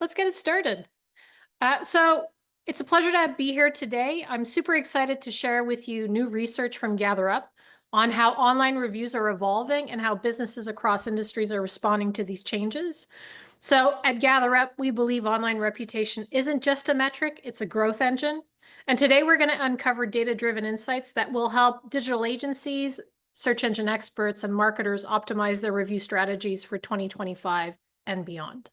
Let's get it started. So it's a pleasure to be here today. I'm super excited to share with you new research from GatherUp on how online reviews are evolving and how businesses across industries are responding to these changes. So at GatherUp, we believe online reputation isn't just a metric, it's a growth engine. And today we're going to uncover data-driven insights that will help digital agencies, search engine experts, and marketers optimize their review strategies for 2025 and beyond.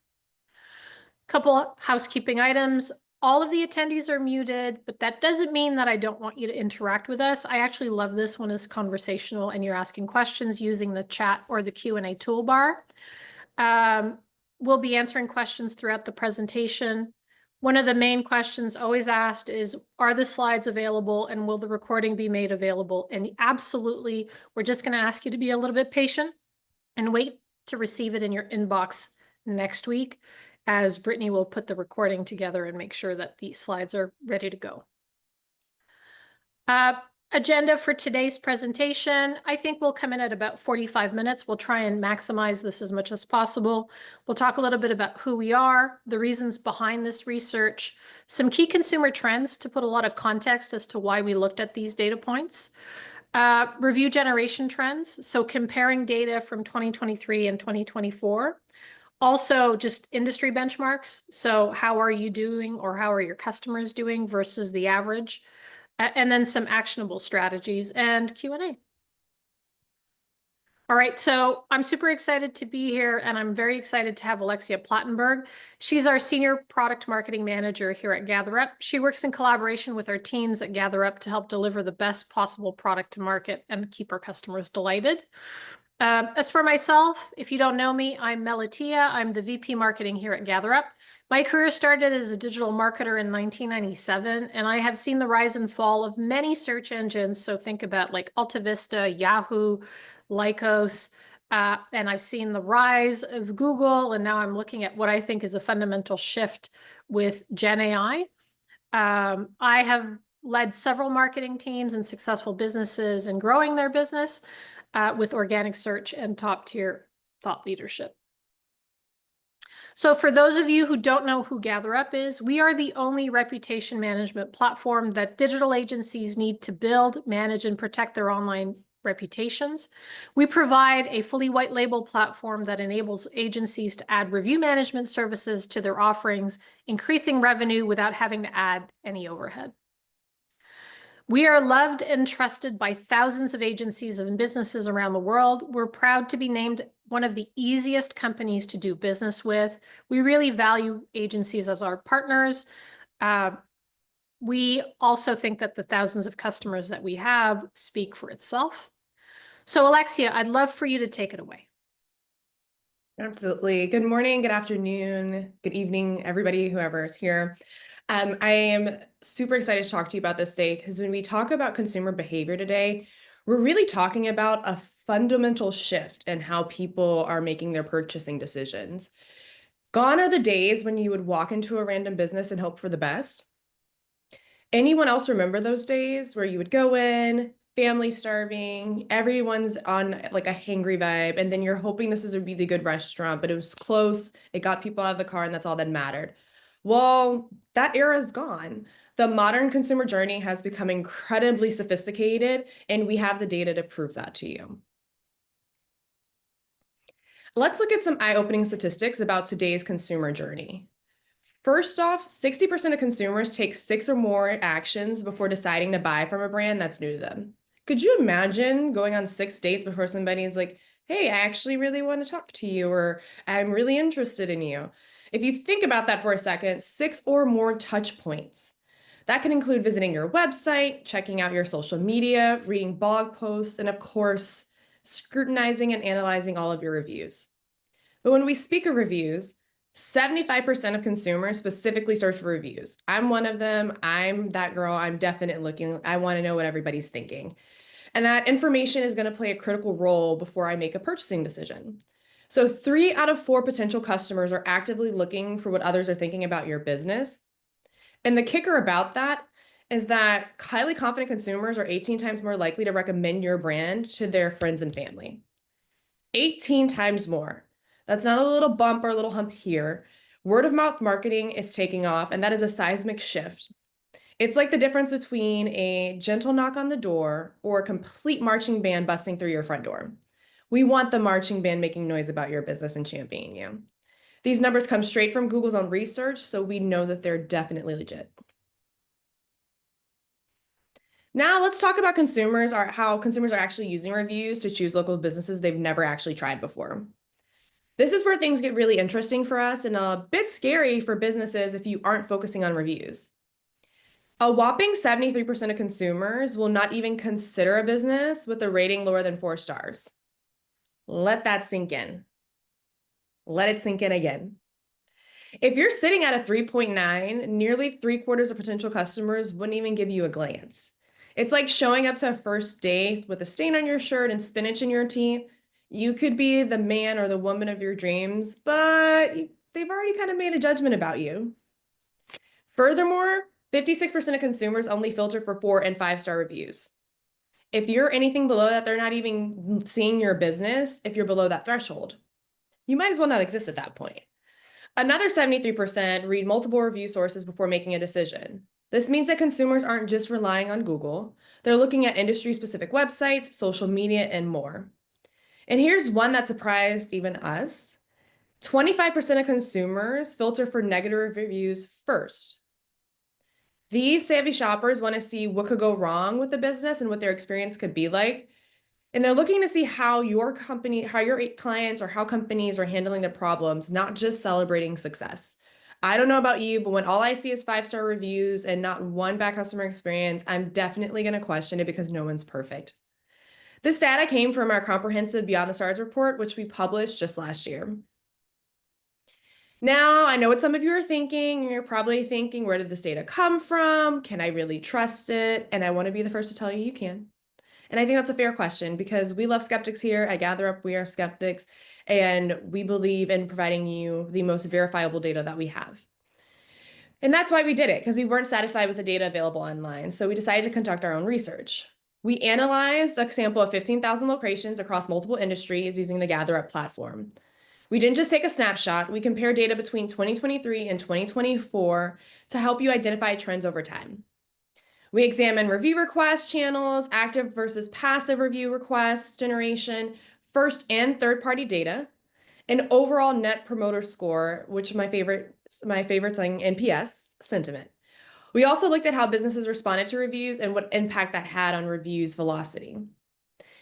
Couple housekeeping items. All of the attendees are muted, but that doesn't mean that I don't want you to interact with us. I actually love this when it's conversational and you're asking questions using the chat or the Q&A toolbar. We'll be answering questions throughout the presentation. One of the main questions always asked is, are the slides available and will the recording be made available? And absolutely, we're just going to ask you to be a little bit patient and wait to receive it in your inbox next week, as Brittany will put the recording together and make sure that the slides are ready to go. Agenda for today's presentation, I think we'll come in at about 45 minutes. We'll try and maximize this as much as possible. We'll talk a little bit about who we are, the reasons behind this research, some key consumer trends to put a lot of context as to why we looked at these data points. Review generation trends, so comparing data from 2023 and 2024. Also, just industry benchmarks. So how are you doing or how are your customers doing versus the average? And then some actionable strategies and Q&A. All right, so I'm super excited to be here and I'm very excited to have Alexia Plattenberg. She's our Senior Product Marketing Manager here at GatherUp. She works in collaboration with our teams at GatherUp to help deliver the best possible product to market and keep our customers delighted. As for myself, if you don't know me, I'm Melatia. I'm the VP Marketing here at GatherUp. My career started as a digital marketer in 1997, and I have seen the rise and fall of many search engines. So think about like Alta Vista, Yahoo, Lycos, and I've seen the rise of Google, and now I'm looking at what I think is a fundamental shift with Gen AI. I have led several marketing teams and successful businesses in growing their business with organic search and top-tier thought leadership. So for those of you who don't know who GatherUp is, we are the only reputation management platform that digital agencies need to build, manage, and protect their online reputations. We provide a fully white label platform that enables agencies to add review management services to their offerings, increasing revenue without having to add any overhead. We are loved and trusted by thousands of agencies and businesses around the world. We're proud to be named one of the easiest companies to do business with. We really value agencies as our partners. We also think that the thousands of customers that we have speak for itself. So Alexia, I'd love for you to take it away. Absolutely. Good morning, good afternoon, good evening, everybody, whoever is here. I am super excited to talk to you about this day because when we talk about consumer behavior today, we're really talking about a fundamental shift in how people are making their purchasing decisions. Gone are the days when you would walk into a random business and hope for the best. Anyone else remember those days where you would go in, family starving, everyone's on like a hangry vibe, and then you're hoping this is a really good restaurant, but it was close, it got people out of the car, and that's all that mattered. Well, that era is gone. The modern consumer journey has become incredibly sophisticated, and we have the data to prove that to you. Let's look at some eye-opening statistics about today's consumer journey. First off, 60% of consumers take 6 or more actions before deciding to buy from a brand that's new to them. Could you imagine going on 6 dates before somebody is like, hey, I actually really want to talk to you, or I'm really interested in you? If you think about that for a second, 6 or more touch points. That can include visiting your website, checking out your social media, reading blog posts, and of course, scrutinizing and analyzing all of your reviews. But when we speak of reviews, 75% of consumers specifically search for reviews. I'm one of them. I'm that girl. I'm definitely looking. I want to know what everybody's thinking. And that information is going to play a critical role before I make a purchasing decision. So 3 out of 4 potential customers are actively looking for what others are thinking about your business. And the kicker about that is that highly confident consumers are 18 times more likely to recommend your brand to their friends and family. 18 times more. That's not a little bump or a little hump here. Word of mouth marketing is taking off, and that is a seismic shift. It's like the difference between a gentle knock on the door or a complete marching band busting through your front door. We want the marching band making noise about your business and championing you. These numbers come straight from Google's own research, so we know that they're definitely legit. Now let's talk about how consumers are actually using reviews to choose local businesses they've never actually tried before. This is where things get really interesting for us and a bit scary for businesses if you aren't focusing on reviews. A whopping 73% of consumers will not even consider a business with a rating lower than 4 stars. Let that sink in. Let it sink in again. If you're sitting at a 3.9, nearly 3/4 of potential customers wouldn't even give you a glance. It's like showing up to a first date with a stain on your shirt and spinach in your tea. You could be the man or the woman of your dreams, but they've already kind of made a judgment about you. Furthermore, 56% of consumers only filter for 4 and 5-star reviews. If you're anything below that, they're not even seeing your business if you're below that threshold. You might as well not exist at that point. Another 73% read multiple review sources before making a decision. This means that consumers aren't just relying on Google. They're looking at industry-specific websites, social media, and more. And here's one that surprised even us. 25% of consumers filter for negative reviews first. These savvy shoppers want to see what could go wrong with the business and what their experience could be like. And they're looking to see how your clients or how companies are handling the problems, not just celebrating success. I don't know about you, but when all I see is 5-star reviews and not one bad customer experience, I'm definitely going to question it because no one's perfect. This data came from our comprehensive Beyond the Stars report, which we published just last year. Now, I know what some of you are thinking. You're probably thinking, where did this data come from? Can I really trust it? And I want to be the first to tell you can. And I think that's a fair question because we love skeptics here. At GatherUp, we are skeptics, and we believe in providing you the most verifiable data that we have. And that's why we did it, because we weren't satisfied with the data available online. So we decided to conduct our own research. We analyzed a sample of 15,000 locations across multiple industries using the GatherUp platform. We didn't just take a snapshot. We compared data between 2023 and 2024 to help you identify trends over time. We examine review request channels, active versus passive review request generation, first and third-party data, and overall net promoter score, which my favorite thing, NPS, sentiment. We also looked at how businesses responded to reviews and what impact that had on reviews velocity.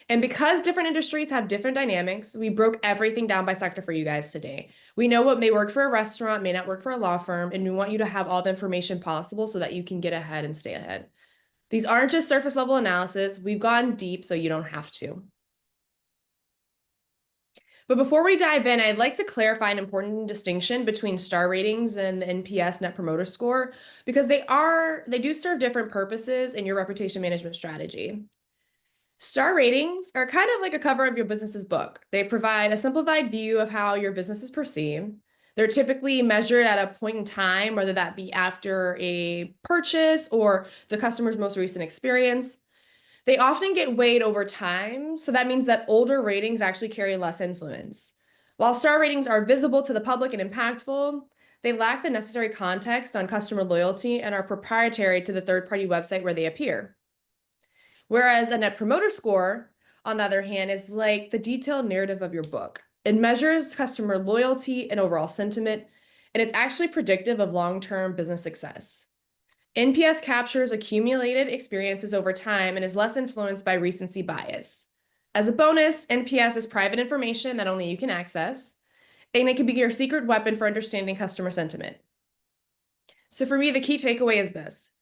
And because different industries have different dynamics, we broke everything down by sector for you guys today. We know what may work for a restaurant, may not work for a law firm, and we want you to have all the information possible so that you can get ahead and stay ahead. These aren't just surface level analysis. We've gone deep so you don't have to. But before we dive in, I'd like to clarify an important distinction between star ratings and the NPS Net Promoter Score, because they do serve different purposes in your reputation management strategy. Star ratings are kind of like a cover of your business's book. They provide a simplified view of how your business is perceived. They're typically measured at a point in time, whether that be after a purchase or the customer's most recent experience. They often get weighed over time, so that means that older ratings actually carry less influence. While star ratings are visible to the public and impactful, they lack the necessary context on customer loyalty and are proprietary to the third-party website where they appear. Whereas a Net Promoter Score, on the other hand, is like the detailed narrative of your book. It measures customer loyalty and overall sentiment, and it's actually predictive of long-term business success. NPS captures accumulated experiences over time and is less influenced by recency bias. As a bonus, NPS is private information that only you can access, and it can be your secret weapon for understanding customer sentiment. So for me, the key takeaway is this.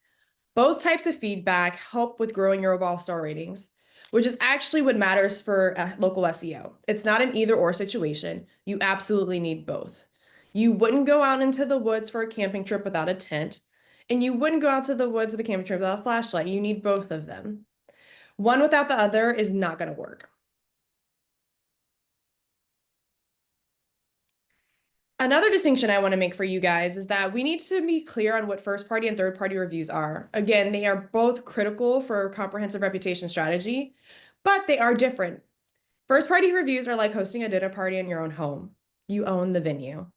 Both types of feedback help with growing your overall star ratings, which is actually what matters for local SEO. It's not an either or situation. You absolutely need both. You wouldn't go out into the woods for a camping trip without a tent, and you wouldn't go out to the woods with a camping trip without a flashlight. You need both of them. One without the other is not going to work. Another distinction I want to make for you guys is that we need to be clear on what first-party and third-party reviews are. Again, they are both critical for comprehensive reputation strategy, but they are different. First-party reviews are like hosting a dinner party in your own home. You own the venue.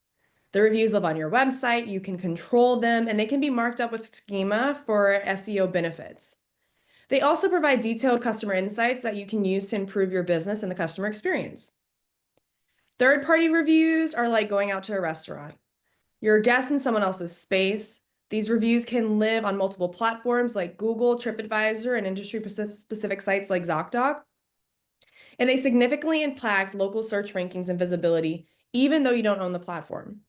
The reviews live on your website, you can control them, and they can be marked up with schema for SEO benefits. They also provide detailed customer insights that you can use to improve your business and the customer experience. Third-party reviews are like going out to a restaurant. You're a guest in someone else's space. These reviews can live on multiple platforms like Google, TripAdvisor, and industry-specific sites like ZocDoc. And they significantly impact local search rankings and visibility, even though you don't own the platform.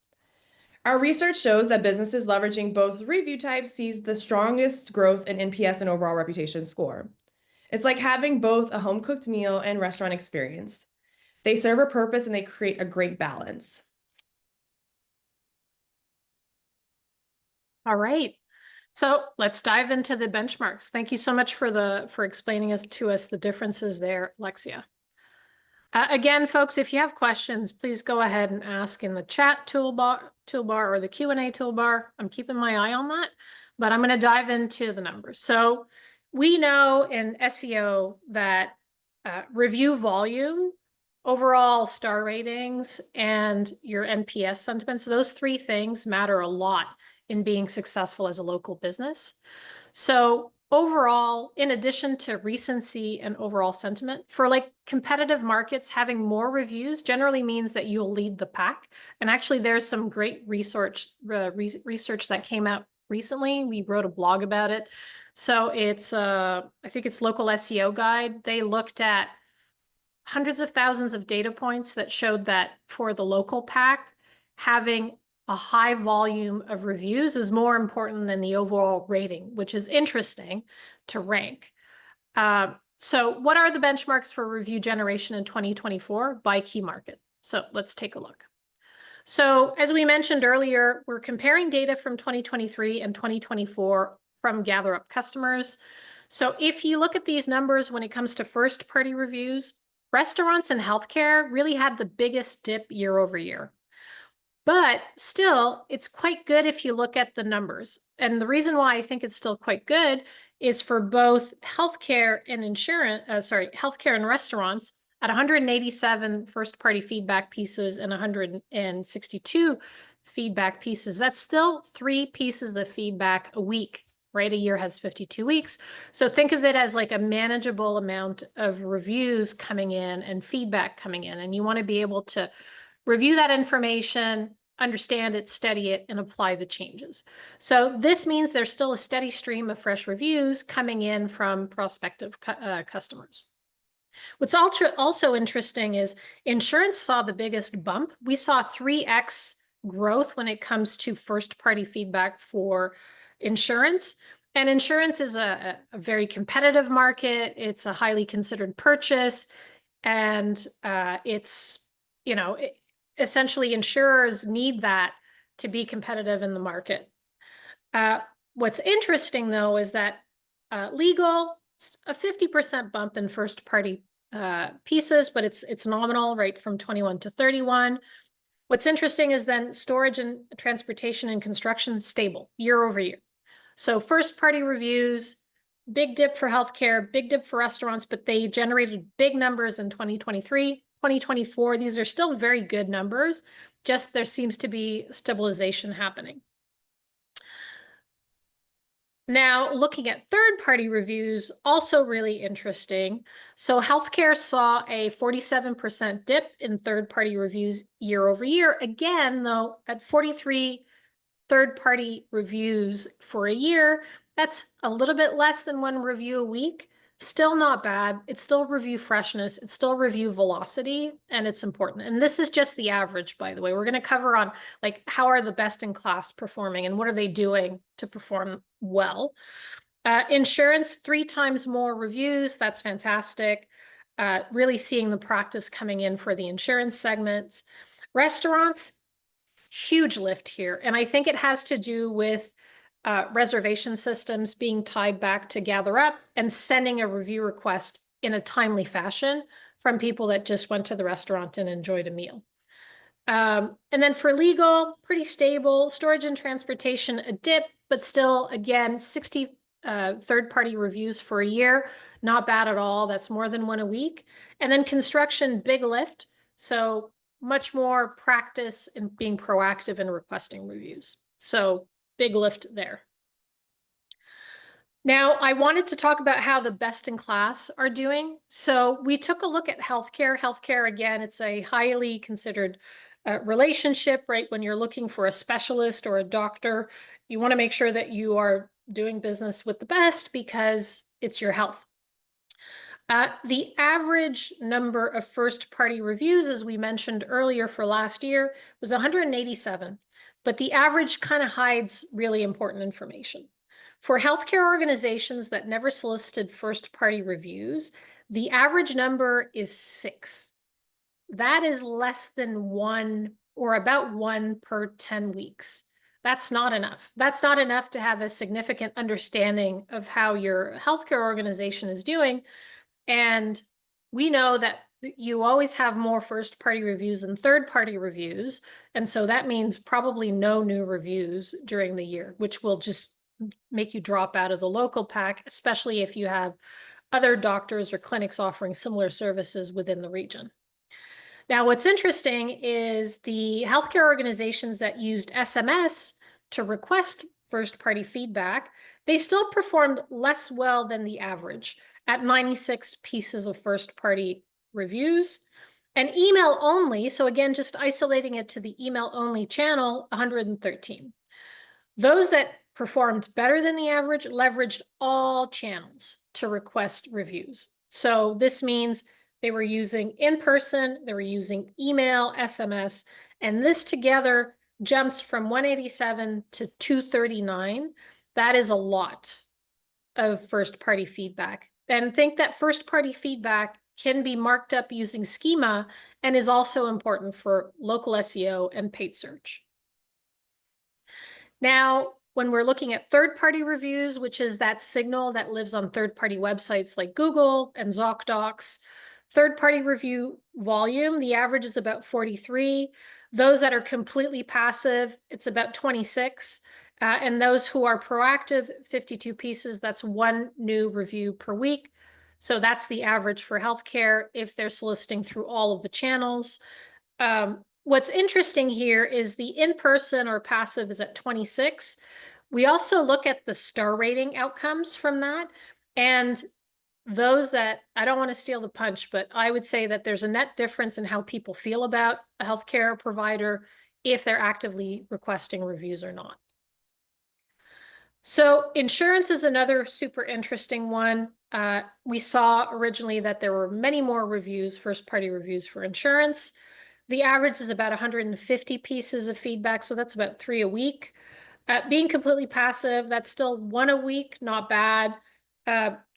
Our research shows that businesses leveraging both review types sees the strongest growth in NPS and overall reputation score. It's like having both a home-cooked meal and restaurant experience. They serve a purpose and they create a great balance. All right. So let's dive into the benchmarks. Thank you so much for explaining to us the differences there, Alexia. Again, folks, if you have questions, please go ahead and ask in the chat toolbar or the Q&A toolbar. I'm keeping my eye on that, but I'm going to dive into the numbers. So we know in SEO that review volume, overall star ratings, and your NPS sentiments, those three things matter a lot in being successful as a local business. So overall, in addition to recency and overall sentiment, for like competitive markets, having more reviews generally means that you'll lead the pack. And actually, there's some great research that came out recently. We wrote a blog about it. So it's, I think it's Local SEO Guide. They looked at hundreds of thousands of data points that showed that for the local pack, having a high volume of reviews is more important than the overall rating, which is interesting to rank. So what are the benchmarks for review generation in 2024 by key market? So let's take a look. So as we mentioned earlier, we're comparing data from 2023 and 2024 from GatherUp customers. So if you look at these numbers when it comes to first-party reviews, restaurants and healthcare really had the biggest dip year over year. But still, it's quite good if you look at the numbers. And the reason why I think it's still quite good is for both healthcare and healthcare and restaurants at 187 first-party feedback pieces and 162 feedback pieces. That's still 3 pieces of feedback a week, right? A year has 52 weeks. So think of it as like a manageable amount of reviews coming in and feedback coming in. And you want to be able to review that information, understand it, study it, and apply the changes. So this means there's still a steady stream of fresh reviews coming in from prospective customers. What's also interesting is insurance saw the biggest bump. We saw 3x growth when it comes to first-party feedback for insurance. And insurance is a very competitive market. It's a highly considered purchase. And it's, essentially insurers need that to be competitive in the market. What's interesting though is that legal, a 50% bump in first party pieces, but it's nominal, right, from 21 to 31. What's interesting is then storage and transportation and construction stable year over year. So first party reviews, big dip for healthcare, big dip for restaurants, but they generated big numbers in 2023. 2024, these are still very good numbers, just there seems to be stabilization happening. Now, looking at third-party reviews, also really interesting. So healthcare saw a 47% dip in third-party reviews year over year. Again, though, at 43 third-party reviews for a year, that's a little bit less than 1 review a week. Still not bad. It's still review freshness. It's still review velocity, and it's important. And this is just the average, by the way. We're going to cover on like how are the best in class performing and what are they doing to perform well. Insurance, 3 times more reviews. That's fantastic. Really seeing the practice coming in for the insurance segments. Restaurants, huge lift here. And I think it has to do with reservation systems being tied back to GatherUp and sending a review request in a timely fashion from people that just went to the restaurant and enjoyed a meal. And then for legal, pretty stable. Storage and transportation, a dip, but still, again, 60 third-party reviews for a year. Not bad at all. That's more than 1 a week. And then construction, big lift. So much more practice in being proactive in requesting reviews. So big lift there. Now, I wanted to talk about how the best in class are doing. So we took a look at healthcare. Healthcare, again, it's a highly considered relationship, right? When you're looking for a specialist or a doctor, you want to make sure that you are doing business with the best because it's your health. The average number of first-party reviews, as we mentioned earlier for last year, was 187, but the average kind of hides really important information. For healthcare organizations that never solicited first-party reviews, the average number is 6. That is less than 1 or about 1 per 10 weeks. That's not enough. That's not enough to have a significant understanding of how your healthcare organization is doing. And we know that you always have more first-party reviews than third-party reviews. And so that means probably no new reviews during the year, which will just make you drop out of the local pack, especially if you have other doctors or clinics offering similar services within the region. Now, what's interesting is the healthcare organizations that used SMS to request first-party feedback, they still performed less well than the average at 96 pieces of first-party reviews. And email only, so again, just isolating it to the email only channel, 113. Those that performed better than the average leveraged all channels to request reviews. So this means they were using in-person, they were using email, SMS, and this together jumps from 187 to 239. That is a lot of first-party feedback. And think that first-party feedback can be marked up using schema and is also important for local SEO and paid search. Now, when we're looking at third-party reviews, which is that signal that lives on third-party websites like Google and ZocDocs, third-party review volume, the average is about 43. Those that are completely passive, it's about 26. And those who are proactive, 52 pieces, that's 1 new review per week. So that's the average for healthcare if they're soliciting through all of the channels. What's interesting here is the in-person or passive is at 26. We also look at the star rating outcomes from that. And those that, I don't want to steal the punch, but I would say that there's a net difference in how people feel about a healthcare provider if they're actively requesting reviews or not. So insurance is another super interesting one. We saw originally that there were many more reviews, first-party reviews for insurance. The average is about 150 pieces of feedback, so that's about 3 a week. Being completely passive, that's still 1 a week, not bad.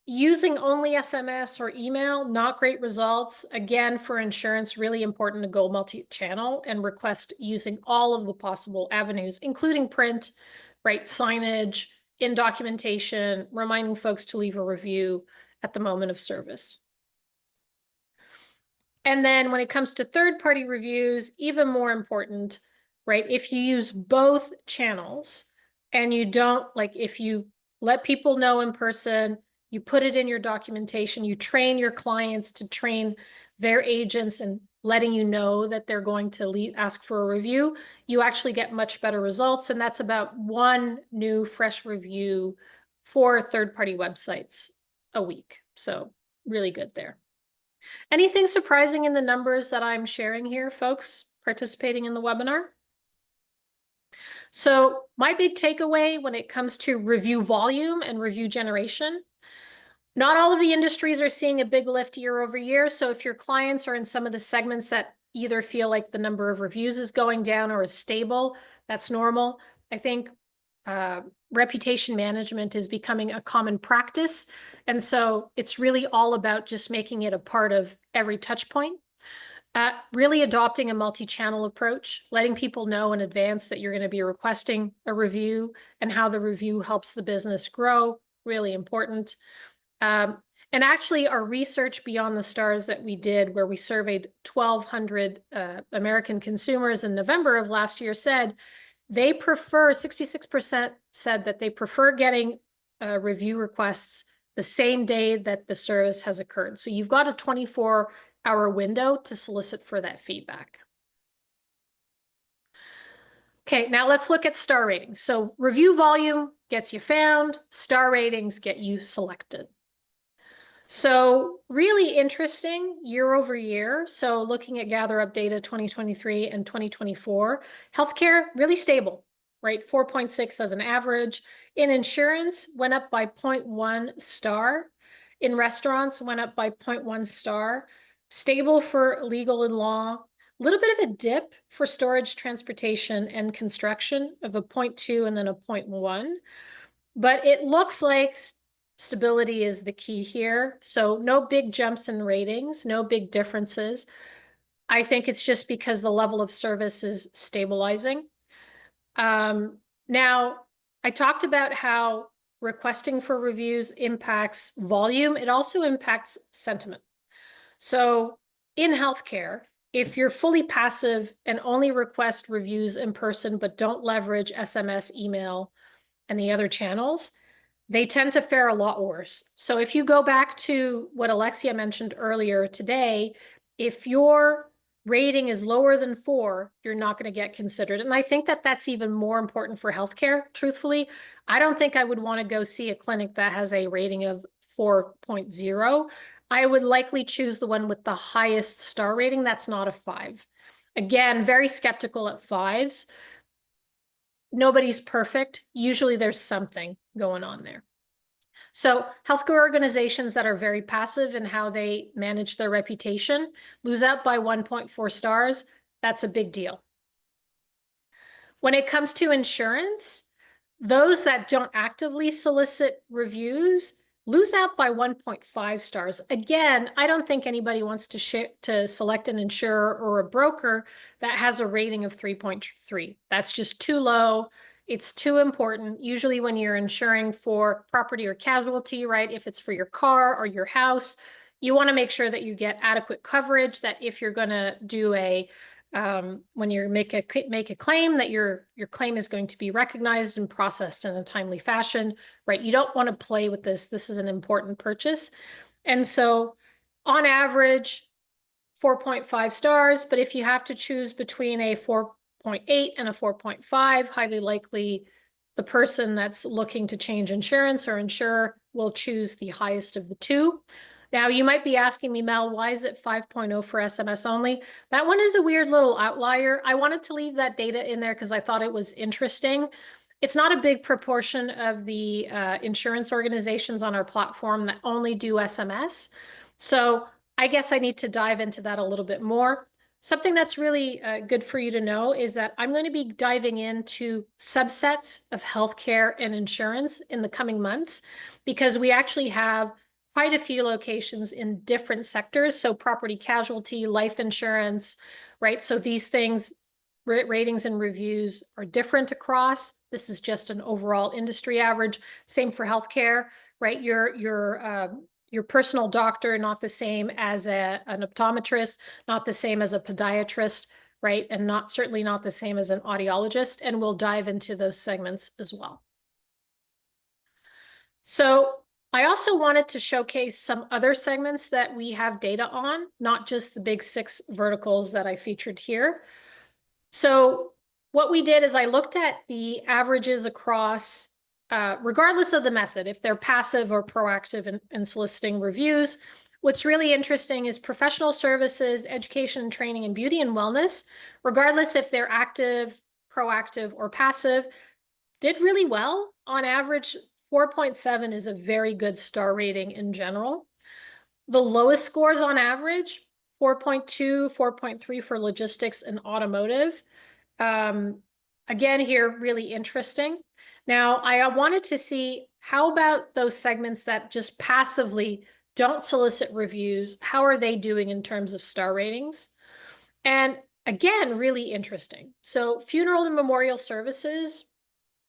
Using only SMS or email, not great results. Again, for insurance, really important to go multi-channel and request using all of the possible avenues, including print, right, signage, in documentation, reminding folks to leave a review at the moment of service. And then when it comes to third-party reviews, even more important, right? If you use both channels and you don't, like if you let people know in person, you put it in your documentation, you train your clients to train their agents and letting you know that they're going to ask for a review, you actually get much better results. And that's about 1 new fresh review for third-party websites a week. So really good there. Anything surprising in the numbers that I'm sharing here, folks participating in the webinar? So my big takeaway when it comes to review volume and review generation, not all of the industries are seeing a big lift year over year. So if your clients are in some of the segments that either feel like the number of reviews is going down or is stable, that's normal. I think reputation management is becoming a common practice. And so it's really all about just making it a part of every touch point. Really adopting a multi-channel approach, letting people know in advance that you're going to be requesting a review and how the review helps the business grow, really important. And actually our research beyond the stars that we did, where we surveyed 1,200 American consumers in November of last year, said they prefer, 66% said that they prefer getting review requests the same day that the service has occurred. So you've got a 24-hour window to solicit for that feedback. Okay, now let's look at star ratings. So review volume gets you found, star ratings get you selected. So really interesting year over year. So looking at GatherUp data 2023 and 2024, healthcare really stable, right? 4.6 as an average. In insurance, went up by 0.1 star. In restaurants, went up by 0.1 star. Stable for legal and law. A little bit of a dip for storage, transportation, and construction of a 0.2 and then a 0.1. But it looks like stability is the key here. So no big jumps in ratings, no big differences. I think it's just because the level of service is stabilizing. Now, I talked about how requesting for reviews impacts volume. It also impacts sentiment. So in healthcare, if you're fully passive and only request reviews in person, but don't leverage SMS, email, and the other channels, they tend to fare a lot worse. So if you go back to what Alexia mentioned earlier today, if your rating is lower than 4, you're not going to get considered. And I think that that's even more important for healthcare, truthfully. I don't think I would want to go see a clinic that has a rating of 4.0. I would likely choose the one with the highest star rating. That's not a 5. Again, very skeptical at 5s. Nobody's perfect. Usually there's something going on there. So healthcare organizations that are very passive in how they manage their reputation lose out by 1.4 stars. That's a big deal. When it comes to insurance, those that don't actively solicit reviews lose out by 1.5 stars. Again, I don't think anybody wants to select an insurer or a broker that has a rating of 3.3. That's just too low. It's too important. Usually when you're insuring for property or casualty, right? If it's for your car or your house, you want to make sure that you get adequate coverage, that if you're going to do when you make a claim, that your claim is going to be recognized and processed in a timely fashion, right? You don't want to play with this. This is an important purchase. And so on average, 4.5 stars, but if you have to choose between a 4.8 and a 4.5, highly likely the person that's looking to change insurance or insurer will choose the highest of the two. Now, you might be asking me, Mel, why is it 5.0 for SMS only? That one is a weird little outlier. I wanted to leave that data in there because I thought it was interesting. It's not a big proportion of the insurance organizations on our platform that only do SMS. So I guess I need to dive into that a little bit more. Something that's really good for you to know is that I'm going to be diving into subsets of healthcare and insurance in the coming months, because we actually have quite a few locations in different sectors. So property casualty, life insurance, right? So these things, ratings and reviews are different across. This is just an overall industry average. Same for healthcare, right? Your personal doctor, not the same as an optometrist, not the same as a podiatrist, right? And certainly not the same as an audiologist. And we'll dive into those segments as well. So I also wanted to showcase some other segments that we have data on, not just the big 6 verticals that I featured here. So what we did is I looked at the averages across, regardless of the method, if they're passive or proactive in soliciting reviews. What's really interesting is professional services, education, training, and beauty and wellness, regardless if they're active, proactive, or passive, did really well. On average, 4.7 is a very good star rating in general. The lowest scores on average, 4.2, 4.3 for logistics and automotive. Again, here, really interesting. Now, I wanted to see how about those segments that just passively don't solicit reviews? How are they doing in terms of star ratings? And again, really interesting. So funeral and memorial services,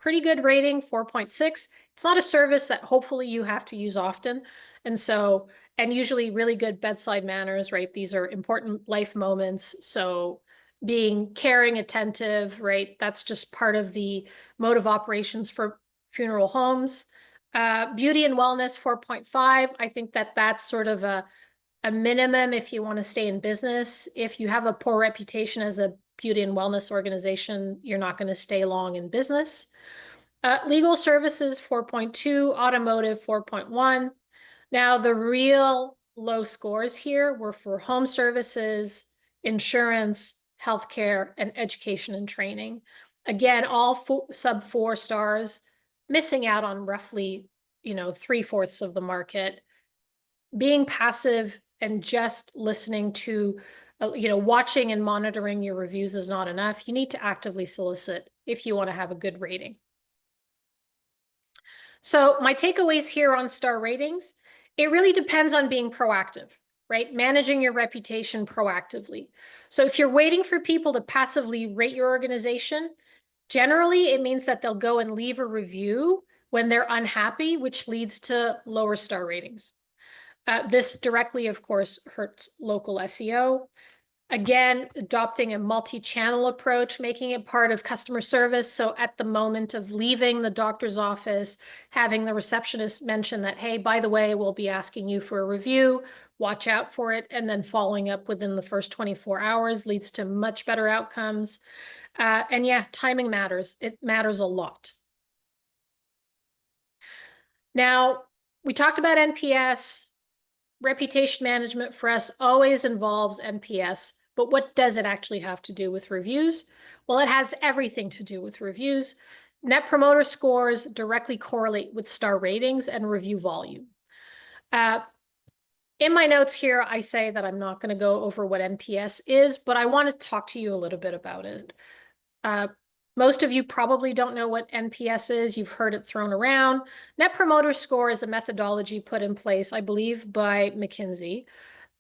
pretty good rating, 4.6. It's not a service that hopefully you have to use often. And usually really good bedside manners, right? These are important life moments. So being caring, attentive, right? That's just part of the mode of operations for funeral homes. Beauty and wellness, 4.5. I think that that's sort of a minimum if you want to stay in business. If you have a poor reputation as a beauty and wellness organization, you're not going to stay long in business. Legal services, 4.2, automotive, 4.1. Now, the real low scores here were for home services, insurance, healthcare, and education and training. Again, all sub 4 stars, missing out on roughly, 3/4 of the market. Being passive and just listening to, watching and monitoring your reviews is not enough. You need to actively solicit if you want to have a good rating. So my takeaways here on star ratings, it really depends on being proactive, right? Managing your reputation proactively. So if you're waiting for people to passively rate your organization, generally it means that they'll go and leave a review when they're unhappy, which leads to lower star ratings. This directly, of course, hurts local SEO. Again, adopting a multi-channel approach, making it part of customer service. So at the moment of leaving the doctor's office, having the receptionist mention that, hey, by the way, we'll be asking you for a review, watch out for it, and then following up within the first 24 hours leads to much better outcomes. And yeah, timing matters. It matters a lot. Now, we talked about NPS. Reputation management for us always involves NPS. But what does it actually have to do with reviews? Well, it has everything to do with reviews. Net promoter scores directly correlate with star ratings and review volume. In my notes here, I say that I'm not going to go over what NPS is, but I want to talk to you a little bit about it. Most of you probably don't know what NPS is. You've heard it thrown around. Net promoter score is a methodology put in place, I believe, by McKinsey.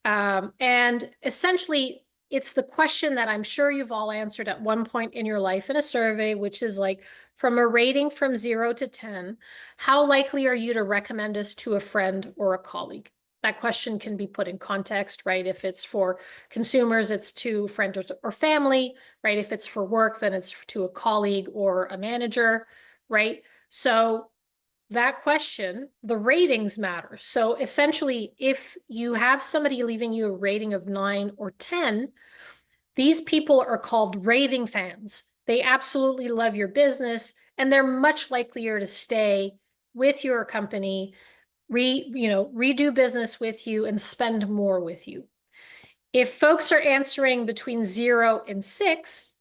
And essentially, it's the question that I'm sure you've all answered at one point in your life in a survey, which is like, from a rating from 0 to 10, how likely are you to recommend us to a friend or a colleague? That question can be put in context, right? If it's for consumers, it's to friends or family, right? If it's for work, then it's to a colleague or a manager, right? So that question, the ratings matter. So essentially, if you have somebody leaving you a rating of 9 or 10, these people are called raving fans. They absolutely love your business, and they're much likelier to stay with your company, redo business with you, and spend more with you. If folks are answering between 0 and 6,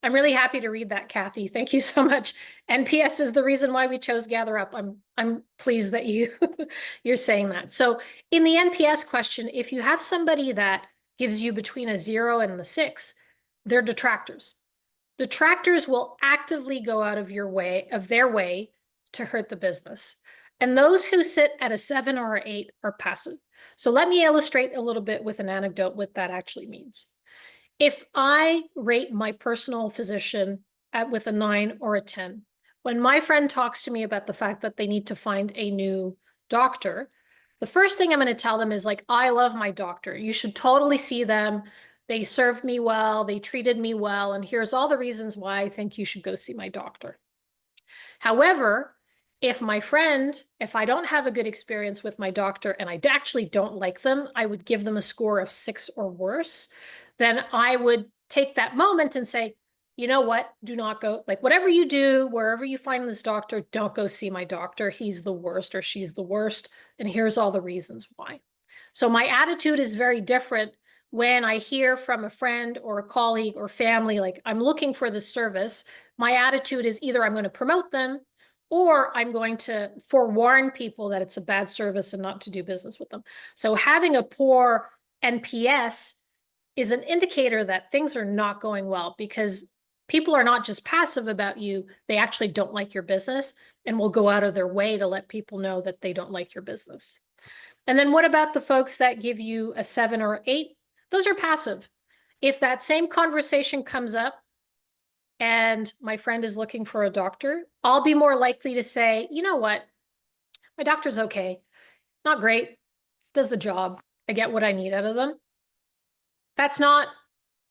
I'm really happy to read that, Kathy. Thank you so much. NPS is the reason why we chose GatherUp. I'm pleased that you're saying that. So in the NPS question, if you have somebody that gives you between a 0 and the 6, they're detractors. Detractors will actively go out of their way to hurt the business. And those who sit at a 7 or an 8 are passive. So let me illustrate a little bit with an anecdote what that actually means. If I rate my personal physician with a 9 or a 10, when my friend talks to me about the fact that they need to find a new doctor, the first thing I'm going to tell them is like, I love my doctor. You should totally see them. They served me well. They treated me well. And here's all the reasons why I think you should go see my doctor. However, if I don't have a good experience with my doctor and I actually don't like them, I would give them a score of 6 or worse. Then I would take that moment and say, you know what, do not go, like whatever you do, wherever you find this doctor, don't go see my doctor. He's the worst or she's the worst. And here's all the reasons why. So my attitude is very different when I hear from a friend or a colleague or family, like I'm looking for this service. My attitude is either I'm going to promote them or I'm going to forewarn people that it's a bad service and not to do business with them. So having a poor NPS is an indicator that things are not going well because people are not just passive about you, they actually don't like your business and will go out of their way to let people know that they don't like your business. And then what about the folks that give you a 7 or 8? Those are passive. If that same conversation comes up and my friend is looking for a doctor, I'll be more likely to say, you know what, my doctor's okay, not great, does the job, I get what I need out of them. That's not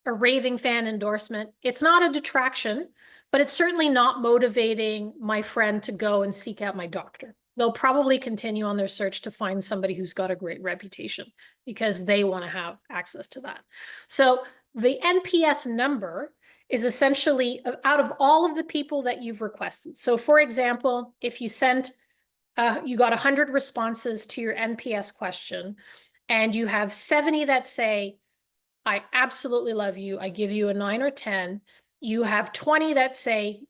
a raving fan endorsement. It's not a detraction, but it's certainly not motivating my friend to go and seek out my doctor. They'll probably continue on their search to find somebody who's got a great reputation because they want to have access to that. So The NPS number is essentially out of all of the people that you've requested. So for example, if you sent, you got 100 responses to your NPS question, and you have 70 that say, I absolutely love you, I give you a 9 or 10. You have 20 that say,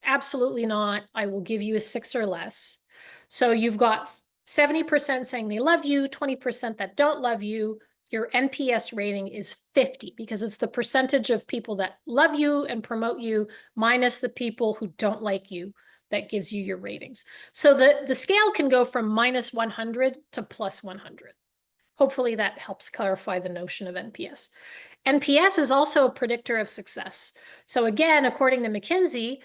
absolutely not, I will give you a 6 or less. So you've got 70% saying they love you, 20% that don't love you. Your NPS rating is 50 because it's the percentage of people that love you and promote you minus the people who don't like you that gives you your ratings. So the scale can go from minus 100 to plus 100. Hopefully that helps clarify the notion of NPS. NPS is also a predictor of success. So again, according to McKinsey,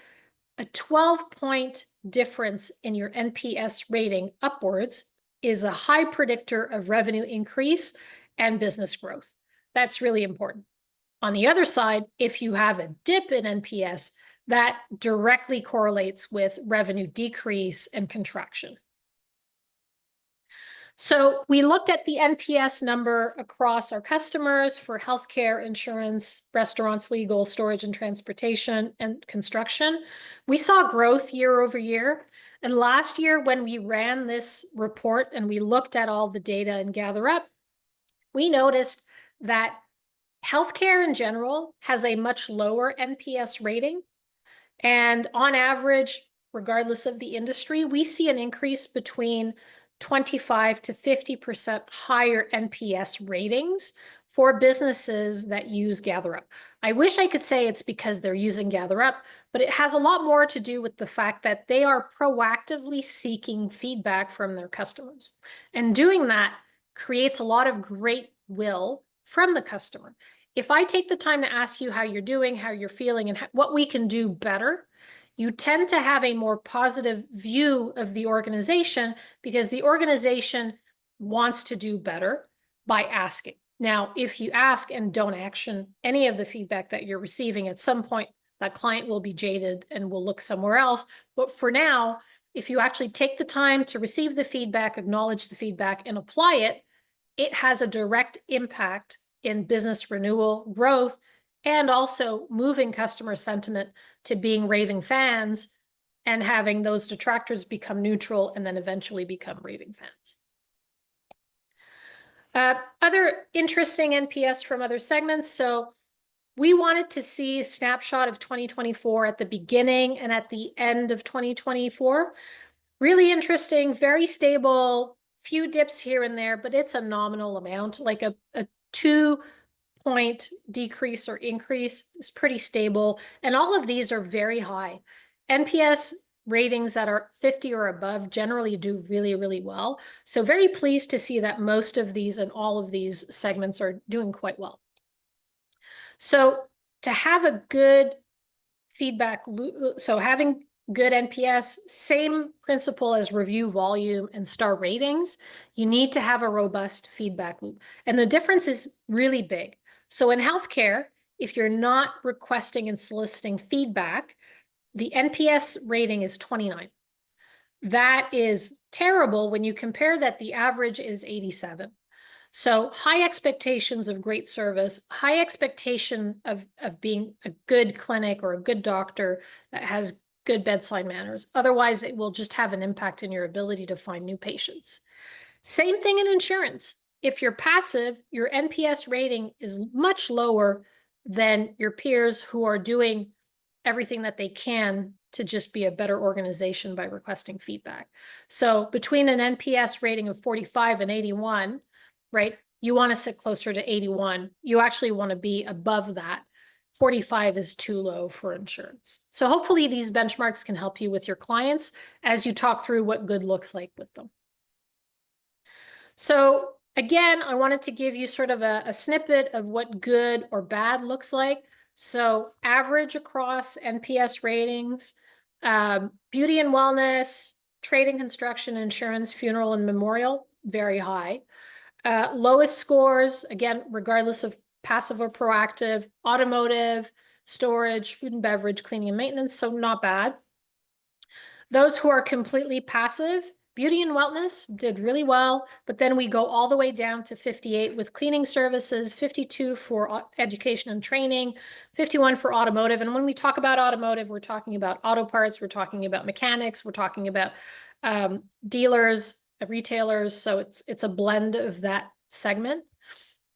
a 12-point difference in your NPS rating upwards is a high predictor of revenue increase and business growth. That's really important. On the other side, if you have a dip in NPS, that directly correlates with revenue decrease and contraction. So we looked at the NPS number across our customers for healthcare, insurance, restaurants, legal, storage and transportation, and construction. We saw growth year over year. And last year, when we ran this report and we looked at all the data and gather up, we noticed that healthcare in general has a much lower NPS rating. And on average, regardless of the industry, we see an increase between 25 to 50% higher NPS ratings for businesses that use GatherUp. I wish I could say it's because they're using GatherUp, but it has a lot more to do with the fact that they are proactively seeking feedback from their customers. And doing that creates a lot of great will from the customer. If I take the time to ask you how you're doing, how you're feeling, and what we can do better, you tend to have a more positive view of the organization because the organization wants to do better by asking. Now, if you ask and don't action any of the feedback that you're receiving, at some point that client will be jaded and will look somewhere else. But for now, if you actually take the time to receive the feedback, acknowledge the feedback, and apply it, it has a direct impact in business renewal, growth, and also moving customer sentiment to being raving fans and having those detractors become neutral and then eventually become raving fans. Other interesting NPS from other segments. So we wanted to see a snapshot of 2024 at the beginning and at the end of 2024. Really interesting, very stable, few dips here and there, but it's a nominal amount, like a 2-point decrease or increase is pretty stable. And all of these are very high. NPS ratings that are 50 or above generally do really, really well. So very pleased to see that most of these and all of these segments are doing quite well. So to have a good feedback loop, so having good NPS, same principle as review volume and star ratings, you need to have a robust feedback loop. And the difference is really big. So in healthcare, if you're not requesting and soliciting feedback, the NPS rating is 29. That is terrible when you compare that the average is 87. So high expectations of great service, high expectation of being a good clinic or a good doctor that has good bedside manners. Otherwise, it will just have an impact in your ability to find new patients. Same thing in insurance. If you're passive, your NPS rating is much lower than your peers who are doing everything that they can to just be a better organization by requesting feedback. So between an NPS rating of 45 and 81, right, you want to sit closer to 81. You actually want to be above that. 45 is too low for insurance. So hopefully these benchmarks can help you with your clients as you talk through what good looks like with them. So again, I wanted to give you sort of a snippet of what good or bad looks like. So average across NPS ratings, beauty and wellness, trade and construction, insurance, funeral and memorial, very high. Lowest scores, again, regardless of passive or proactive, automotive, storage, food and beverage, cleaning and maintenance, so not bad. Those who are completely passive, Beauty and wellness did really well, but then we go all the way down to 58 with cleaning services, 52 for education and training, 51 for automotive. And when we talk about automotive, we're talking about auto parts, we're talking about mechanics, we're talking about dealers, retailers. So it's a blend of that segment.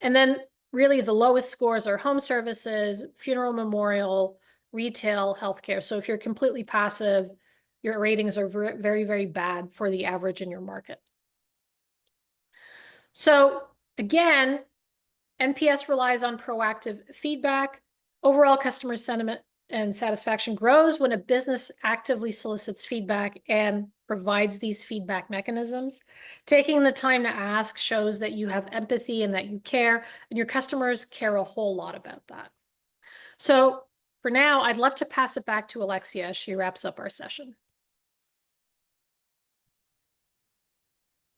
And then really the lowest scores are home services, funeral memorial, retail, healthcare. So if you're completely passive, your ratings are very, very bad for the average in your market. So again, NPS relies on proactive feedback. Overall customer sentiment and satisfaction grows when a business actively solicits feedback and provides these feedback mechanisms. Taking the time to ask shows that you have empathy and that you care, and your customers care a whole lot about that. So for now, I'd love to pass it back to Alexia as she wraps up our session.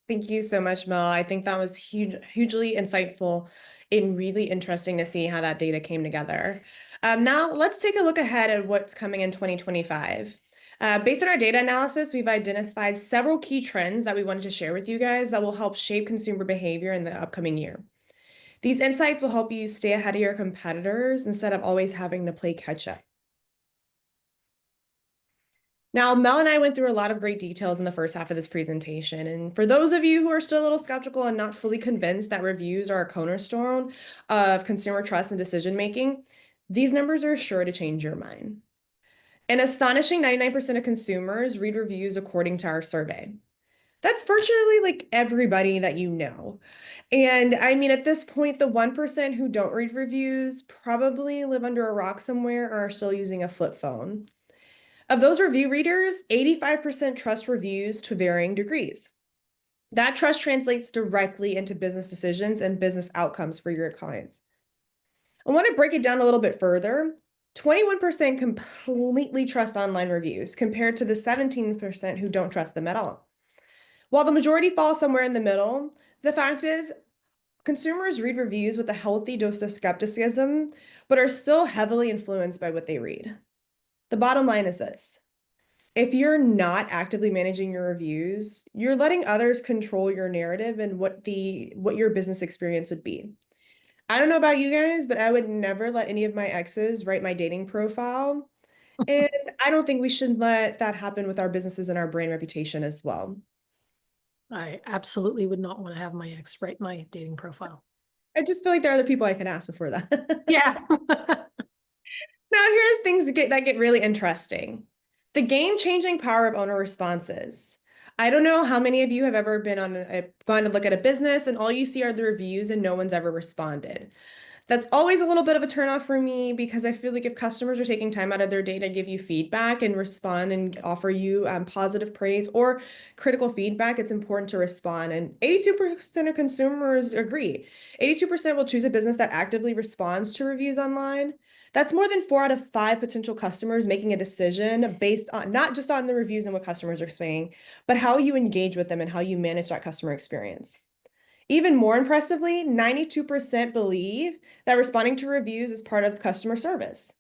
Thank you so much, Mel. I think that was hugely insightful and really interesting to see how that data came together. Now, let's take a look ahead at what's coming in 2025. Based on our data analysis, we've identified several key trends that we wanted to share with you guys that will help shape consumer behavior in the upcoming year. These insights will help you stay ahead of your competitors instead of always having to play catch up. Now, Mel and I went through a lot of great details in the first half of this presentation. And for those of you who are still a little skeptical and not fully convinced that reviews are a cornerstone of consumer trust and decision-making, these numbers are sure to change your mind. An astonishing 99% of consumers read reviews according to our survey. That's virtually like everybody that you know. And I mean, at this point, the 1% who don't read reviews probably live under a rock somewhere or are still using a flip phone. Of those review readers, 85% trust reviews to varying degrees. That trust translates directly into business decisions and business outcomes for your clients. I want to break it down a little bit further. 21% completely trust online reviews compared to the 17% who don't trust them at all. While the majority fall somewhere in the middle, the fact is consumers read reviews with a healthy dose of skepticism, but are still heavily influenced by what they read. The bottom line is this. If you're not actively managing your reviews, you're letting others control your narrative and what your business experience would be. I don't know about you guys, but I would never let any of my exes write my dating profile. And I don't think we should let that happen with our businesses and our brand reputation as well. I absolutely would not want to have my ex write my dating profile. I just feel like there are other people I can ask before that. Yeah. Now, here's things that get really interesting. The game-changing power of owner responses. I don't know how many of you have ever been gone to look at a business and all you see are the reviews and no one's ever responded. That's always a little bit of a turnoff for me because I feel like if customers are taking time out of their day to give you feedback and respond and offer you positive praise or critical feedback, it's important to respond. And 82% of consumers agree. 82% will choose a business that actively responds to reviews online. That's more than 4 out of 5 potential customers making a decision based on not just on the reviews and what customers are saying, but how you engage with them and how you manage that customer experience. Even more impressively, 92% believe that responding to reviews is part of customer service.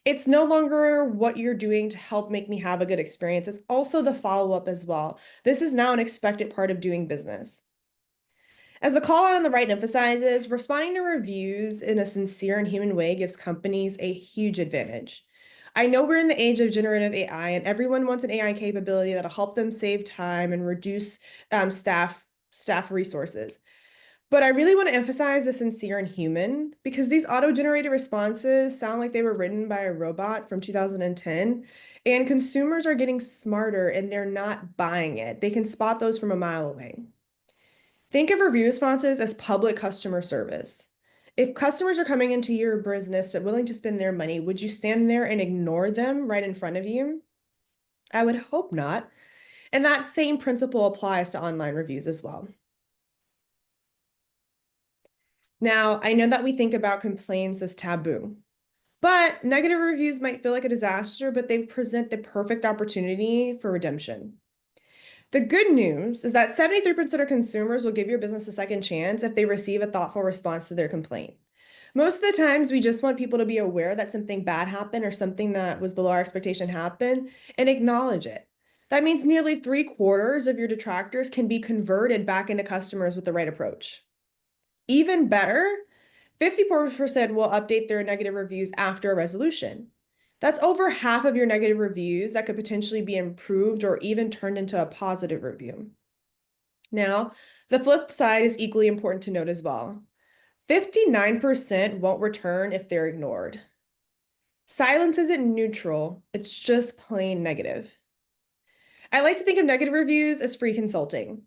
It's no longer what you're doing to help make me have a good experience. It's also the follow-up as well. This is now an expected part of doing business. As the call out on the right emphasizes, responding to reviews in a sincere and human way gives companies a huge advantage. I know we're in the age of generative AI and everyone wants an AI capability that'll help them save time and reduce staff resources. But I really want to emphasize the sincere and human because these auto-generated responses sound like they were written by a robot from 2010, and consumers are getting smarter and they're not buying it. They can spot those from a mile away. Think of review responses as public customer service. If customers are coming into your business and willing to spend their money, would you stand there and ignore them right in front of you? I would hope not. And that same principle applies to online reviews as well. Now, I know that we think about complaints as taboo, but negative reviews might feel like a disaster, but they present the perfect opportunity for redemption. The good news is that 73% of consumers will give your business a second chance if they receive a thoughtful response to their complaint. Most of the times, we just want people to be aware that something bad happened or something that was below our expectation happened and acknowledge it. That means nearly 3/4 of your detractors can be converted back into customers with the right approach. Even better, 54% will update their negative reviews after a resolution. That's over half of your negative reviews that could potentially be improved or even turned into a positive review. Now, the flip side is equally important to note as well. 59% won't return if they're ignored. Silence isn't neutral, it's just plain negative. I like to think of negative reviews as free consulting.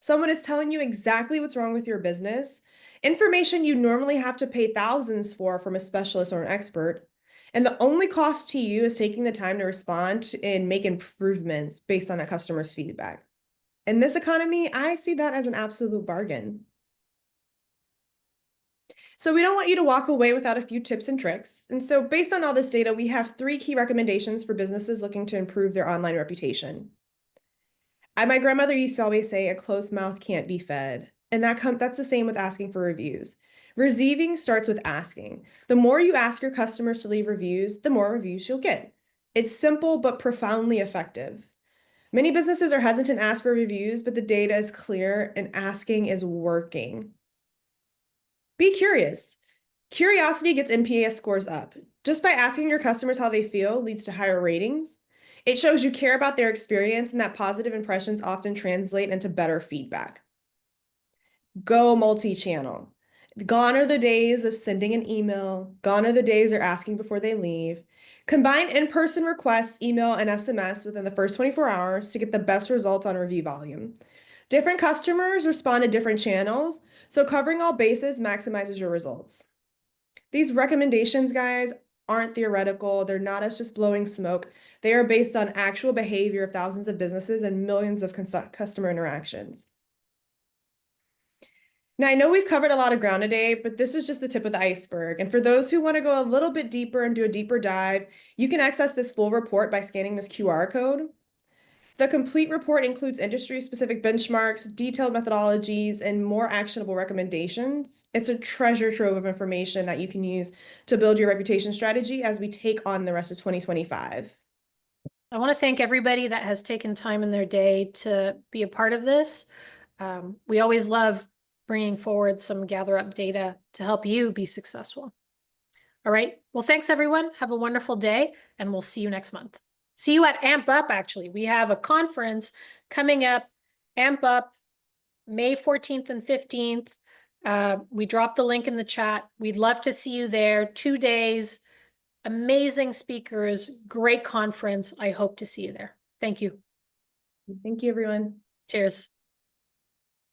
Someone is telling you exactly what's wrong with your business, information you normally have to pay thousands for from a specialist or an expert, and the only cost to you is taking the time to respond and make improvements based on that customer's feedback. In this economy, I see that as an absolute bargain. So we don't want you to walk away without a few tips and tricks. And so based on all this data, we have 3 key recommendations for businesses looking to improve their online reputation. My grandmother used to always say, a closed mouth can't be fed. And that's the same with asking for reviews. Receiving starts with asking. The more you ask your customers to leave reviews, the more reviews you'll get. It's simple but profoundly effective. Many businesses are hesitant to ask for reviews, but the data is clear and asking is working. Be curious. Curiosity gets NPS scores up. Just by asking your customers how they feel leads to higher ratings. It shows you care about their experience and that positive impressions often translate into better feedback. Go multi-channel. Gone are the days of sending an email. Gone are the days of asking before they leave. Combine in-person requests, email, and SMS within the first 24 hours to get the best results on review volume. Different customers respond to different channels, so covering all bases maximizes your results. These recommendations, guys, aren't theoretical. They're not us just blowing smoke. They are based on actual behavior of thousands of businesses and millions of customer interactions. Now, I know we've covered a lot of ground today, but this is just the tip of the iceberg. And for those who want to go a little bit deeper and do a deeper dive, you can access this full report by scanning this QR code. The complete report includes industry-specific benchmarks, detailed methodologies, and more actionable recommendations. It's a treasure trove of information that you can use to build your reputation strategy as we take on the rest of 2025. I want to thank everybody that has taken time in their day to be a part of this. We always love bringing forward some GatherUp data to help you be successful. All right. Well, thanks, everyone. Have a wonderful day, and we'll see you next month. See you at Amp Up, actually. We have a conference coming up, Amp Up, May 14th and 15th. We dropped the link in the chat. We'd love to see you there. 2 days, amazing speakers, great conference. I hope to see you there. Thank you. Thank you, everyone. Cheers.